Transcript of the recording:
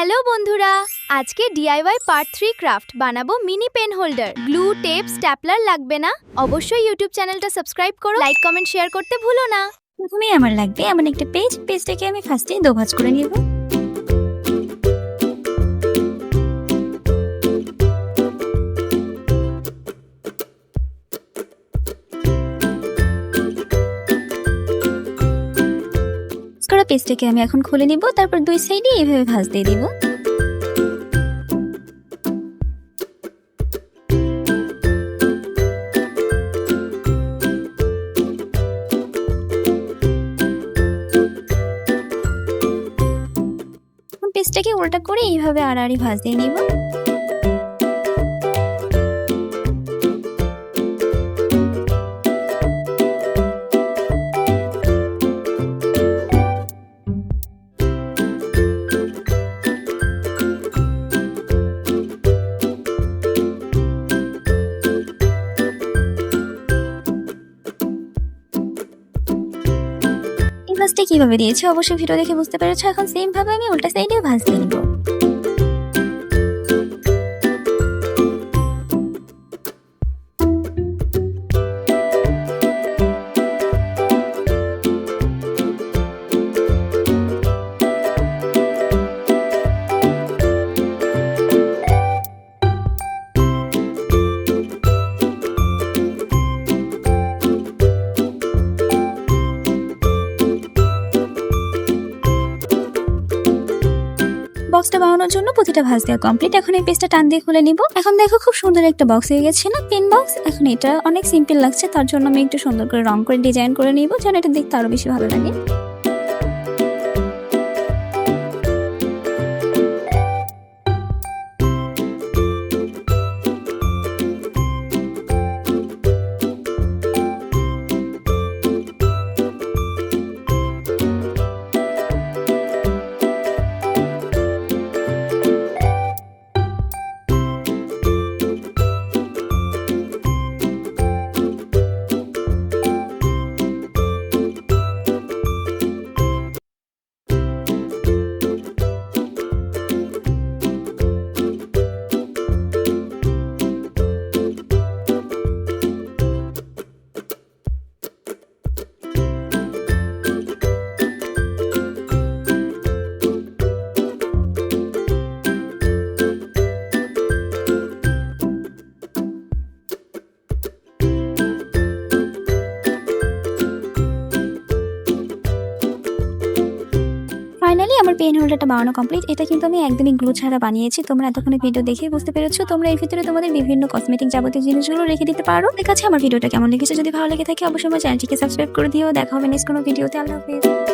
Hello বন্ধুরা, আজকে DIY part 3 craft বানাবো mini pen holder. Glue, tape, stapler লাগবে না। অবশ্যই ইউটিউব চ্যানেলটা সাবস্ক্রাইব করো, লাইক কমেন্ট শেয়ার করতে ভুলো না। প্রথমেই আমার লাগবে এমন একটা পেজটাকে আমি ফার্স্টে দো ভাঁজ করে নিব। পেজটাকে আমি এখন খুলে নিব, তারপর দুই সাইডে এইভাবে ভাঁজ দিয়ে দিব। পেজটাকে উল্টা করে এইভাবে আড়াআড়ি ভাঁজ দিয়ে নিব। ভাঁজটা কিভাবে দিয়েছি অবশ্যই ভিডিও দেখে বুঝতে পেরেছো। এখন সেম ভাবে আমি উল্টা সাইডে ভাঁজ দিয়ে নিব। বক্সটা বানানোর জন্য প্রতিটা ভাঁজ দেওয়া কমপ্লিট। এখন এই পেজটা টান দিয়ে খুলে নিব। এখন দেখো খুব সুন্দর একটা বক্স হয়ে গেছে না, পেন বক্স। এখন এটা অনেক সিম্পল লাগছে, তার জন্য আমি একটু সুন্দর করে রং করে ডিজাইন করে নিব যেন এটা দেখতে আরো বেশি ভালো লাগে। ফাইনালি আমার পেন হোল্ডারটা বানানো কমপ্লিট। এটা কিন্তু আমি একদমই গ্লু ছাড়া বানিয়েছি। তোমরা এতক্ষণে ভিডিও দেখে বুঝতে পেরেছো। তোমরা এর ভিতরে তোমাদের বিভিন্ন কসমেটিক যাবতীয় জিনিসগুলো রেখে দিতে পারো। ঠিক আছে, আমার ভিডিওটা কেমন লেগেছে যদি ভালো লেগে থাকে অবশ্যই আমার চ্যানেলটিকে সাবস্ক্রাইব করে দিও। দেখা হবে নেক্সট কোনো ভিডিওতে। আল্লাহ হাফেজ।